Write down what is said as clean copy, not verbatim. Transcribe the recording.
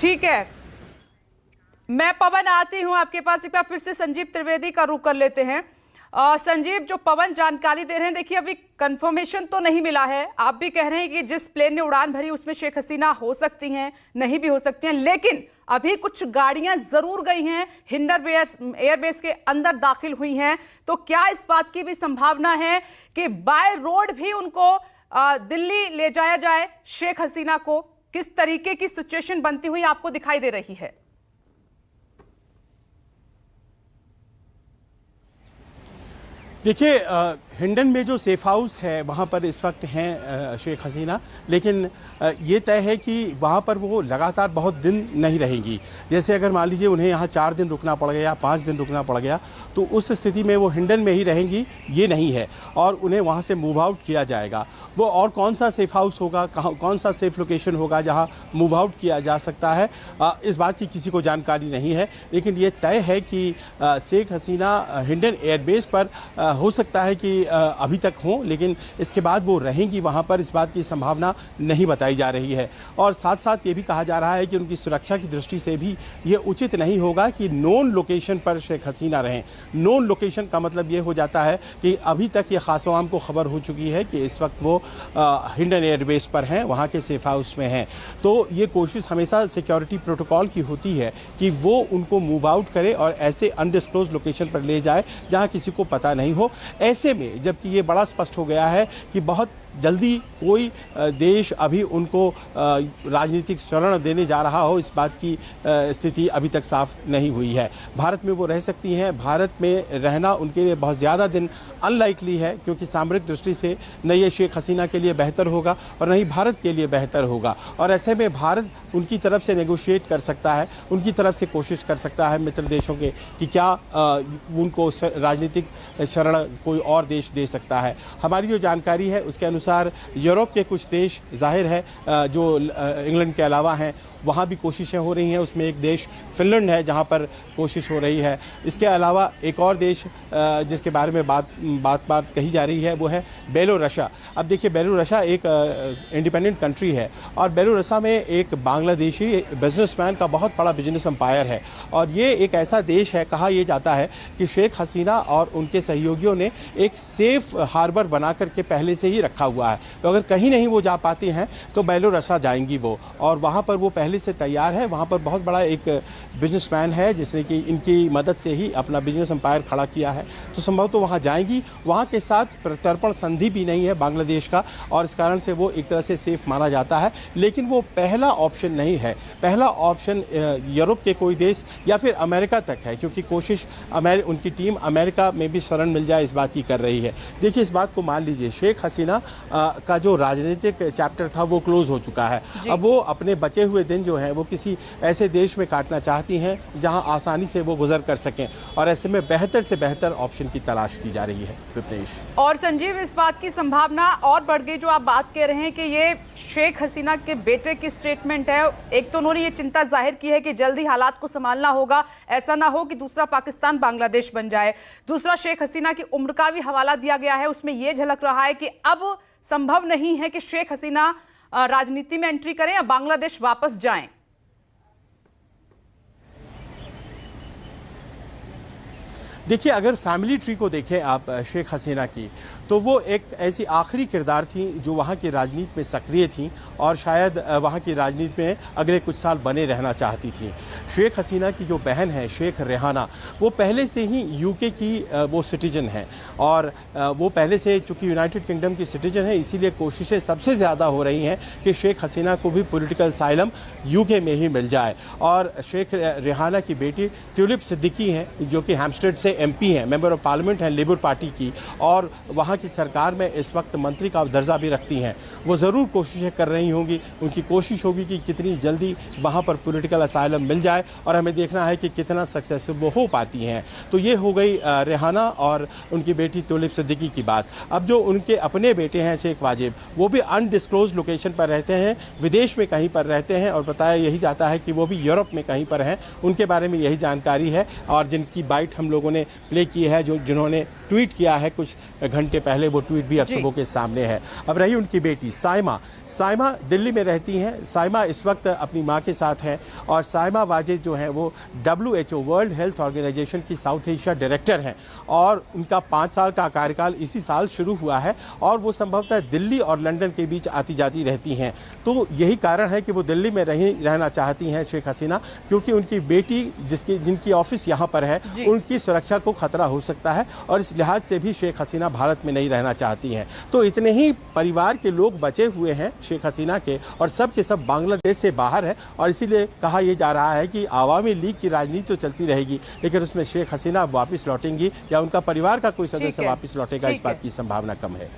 ठीक है, मैं पवन आती हूं आपके पास। एक बार फिर से संजीव त्रिवेदी का रुख कर लेते हैं। संजीव, जो पवन जानकारी दे रहे हैं, देखिए अभी कंफर्मेशन तो नहीं मिला है। आप भी कह रहे हैं कि जिस प्लेन ने उड़ान भरी उसमें शेख हसीना हो सकती हैं, नहीं भी हो सकती हैं, लेकिन अभी कुछ गाड़ियां जरूर गई हैं, हिंडन एयरबेस के अंदर दाखिल हुई हैं। तो क्या इस बात की भी संभावना है कि बाय रोड भी उनको दिल्ली ले जाया जाए? शेख हसीना को किस तरीके की सिचुएशन बनती हुई आपको दिखाई दे रही है? देखिए, हिंडन में जो सेफ हाउस है वहाँ पर इस वक्त हैं शेख हसीना, लेकिन ये तय है कि वहाँ पर वो लगातार बहुत दिन नहीं रहेंगी। जैसे अगर मान लीजिए उन्हें यहाँ 4 दिन रुकना पड़ गया, 5 दिन रुकना पड़ गया, तो उस स्थिति में वो हिंडन में ही रहेंगी, ये नहीं है, और उन्हें वहाँ से मूव आउट किया जाएगा। वो और कौन सा सेफ हाउस होगा, कौन सा सेफ लोकेशन होगा जहाँ मूव आउट किया जा सकता है, इस बात की किसी को जानकारी नहीं है। लेकिन ये तय है कि शेख हसीना हिंडन एयरबेस पर हो सकता है कि अभी तक हो, लेकिन इसके बाद वो रहेंगी वहाँ पर, इस बात की संभावना नहीं बताई जा रही है। और साथ साथ ये भी कहा जा रहा है कि उनकी सुरक्षा की दृष्टि से भी ये उचित नहीं होगा कि नोन लोकेशन पर शेख हसीना रहें। नोन लोकेशन का मतलब ये हो जाता है कि अभी तक ये खासोआम को खबर हो चुकी है कि इस वक्त वो हिंडन एयरबेस पर हैं, वहाँ के सेफ हाउस में हैं। तो ये कोशिश हमेशा सिक्योरिटी प्रोटोकॉल की होती है कि वो उनको मूव आउट करे और ऐसे अनडिस्क्लोज लोकेशन पर ले जाए जहाँ किसी को पता नहीं हो। ऐसे में जबकि ये बड़ा स्पष्ट हो गया है कि बहुत जल्दी कोई देश अभी उनको राजनीतिक शरण देने जा रहा हो, इस बात की स्थिति अभी तक साफ नहीं हुई है। भारत में वो रह सकती हैं, भारत में रहना उनके लिए बहुत ज़्यादा दिन अनलाइकली है, क्योंकि सामरिक दृष्टि से न ये शेख हसीना के लिए बेहतर होगा और न ही भारत के लिए बेहतर होगा। और ऐसे में भारत उनकी तरफ से नेगोशिएट कर सकता है, उनकी तरफ से कोशिश कर सकता है मित्र देशों के कि क्या उनको राजनीतिक शरण कोई और देश दे सकता है। हमारी जो जानकारी है उसके अनुसार यूरोप के कुछ देश जाहिर है जो इंग्लैंड के अलावा हैं, वहाँ भी कोशिशें हो रही हैं। उसमें एक देश फिनलैंड है जहाँ पर कोशिश हो रही है। इसके अलावा एक और देश जिसके बारे में बात कही जा रही है वो है बेलोरसिया। अब देखिए, बेलोरसिया एक इंडिपेंडेंट कंट्री है और बेलोरसिया में एक बांग्लादेशी बिजनेसमैन का बहुत बड़ा बिजनेस एम्पायर है, और ये एक ऐसा देश है, कहा यह जाता है कि शेख हसीना और उनके सहयोगियों ने एक सेफ हार्बर बना करके पहले से ही रखा हुआ है। तो अगर कहीं नहीं वो जा पाती हैं तो बेलोरसिया जाएंगी वो, और वहाँ पर वो पहले से तैयार है। वहाँ पर बहुत बड़ा एक बिजनेसमैन है जिसने कि इनकी मदद से ही अपना बिजनेस एम्पायर खड़ा किया है, तो संभव तो वहाँ जाएंगी। वहाँ के साथ प्रत्यर्पण संधि भी नहीं है बांग्लादेश का, और इस कारण से वो एक तरह से सेफ माना जाता है। लेकिन वो पहला ऑप्शन नहीं है। पहला ऑप्शन यूरोप के कोई देश या फिर अमेरिका तक है, क्योंकि कोशिश उनकी टीम अमेरिका में भी शरण मिल जाए इस बात की कर रही है। देखिए, इस बात को मान लीजिए, शेख हसीना का जो राजनीतिक चैप्टर था वो क्लोज हो चुका है। अब वो अपने बचे हुए दिन जो है वो किसी ऐसे देश में काटना चाहती हैं जहां आसानी से वो गुजर कर सकें, और ऐसे में बेहतर से बेहतर ऑप्शन की तलाश की जा रही है। विपनेश और संजीव, इस बात की संभावना और बढ़ गई जो आप बात कह रहे हैं कि ये शेख हसीना के बेटे की स्टेटमेंट है। एक तो उन्होंने ये चिंता जाहिर की है कि जल्दी हालात को संभालना होगा, ऐसा ना हो कि दूसरा पाकिस्तान बांग्लादेश बन जाए। दूसरा, शेख हसीना की उम्र का भी हवाला दिया गया है, उसमें यह झलक रहा है कि अब संभव नहीं है कि शेख हसीना राजनीति में एंट्री करें या बांग्लादेश वापस जाएं। देखिए, अगर फैमिली ट्री को देखें आप शेख हसीना की, तो वो एक ऐसी आखिरी किरदार थी जो वहाँ की राजनीति में सक्रिय थी और शायद वहाँ की राजनीति में अगले कुछ साल बने रहना चाहती थी। शेख हसीना की जो बहन है शेख रेहाना, वो पहले से ही यूके की वो सिटीजन है, और वो पहले से चूँकि यूनाइटेड किंगडम की सिटीजन है, इसीलिए कोशिशें सबसे ज़्यादा हो रही हैं कि शेख हसीना को भी पॉलिटिकल असाइलम यूके में ही मिल जाए। और शेख रेहाना की बेटी ट्यूलिप सिद्दीकी हैं जो कि हैम्पस्टेड से MP हैं, मेंबर ऑफ पार्लियामेंट हैं लेबर पार्टी की, और वहाँ की सरकार में इस वक्त मंत्री का दर्जा भी रखती हैं। वो ज़रूर कोशिशें कर रही होंगी, उनकी कोशिश होगी कि कितनी जल्दी वहाँ पर पॉलिटिकल असाइलम मिल जाए, और हमें देखना है कि कितना सक्सेसफुल वो हो पाती हैं। तो ये हो गई रेहाना और उनकी बेटी ट्यूलिप सिद्दीकी की बात। अब जो उनके अपने बेटे हैं शेख वाजिब, वो भी अनडिस्क्लोज लोकेशन पर रहते हैं, विदेश में कहीं पर रहते हैं, और बताया यही जाता है कि वो भी यूरोप में कहीं पर हैं। उनके बारे में यही जानकारी है, और जिनकी बाइट हम लोगों ने प्ले की है, जिन्होंने ट्वीट किया है कुछ घंटे पहले, वो ट्वीट भी अब सुबह के सामने है। अब रही उनकी बेटी साइमा दिल्ली में रहती हैं। साइमा इस वक्त अपनी मां के साथ है और साइमा वाजिद जो है वो WHO वर्ल्ड हेल्थ ऑर्गेनाइजेशन की साउथ एशिया डायरेक्टर हैं और उनका 5 साल का कार्यकाल इसी साल शुरू हुआ है और वो संभवतः दिल्ली और लंदन के बीच आती जाती रहती हैं। तो यही कारण है कि वो दिल्ली में रहना चाहती हैं शेख हसीना, क्योंकि उनकी बेटी जिनकी ऑफिस यहाँ पर है उनकी सुरक्षा को खतरा हो सकता है और इस लिहाज से भी शेख हसीना भारत में नहीं रहना चाहती हैं। तो इतने ही परिवार के लोग बचे हुए हैं शेख हसीना के और सब के सब बांग्लादेश से बाहर है और इसीलिए कहा यह जा रहा है कि आवामी लीग की राजनीति तो चलती रहेगी, लेकिन उसमें शेख हसीना वापस लौटेंगी या उनका परिवार का कोई सदस्य वापस लौटेगा, इस बात की संभावना कम है।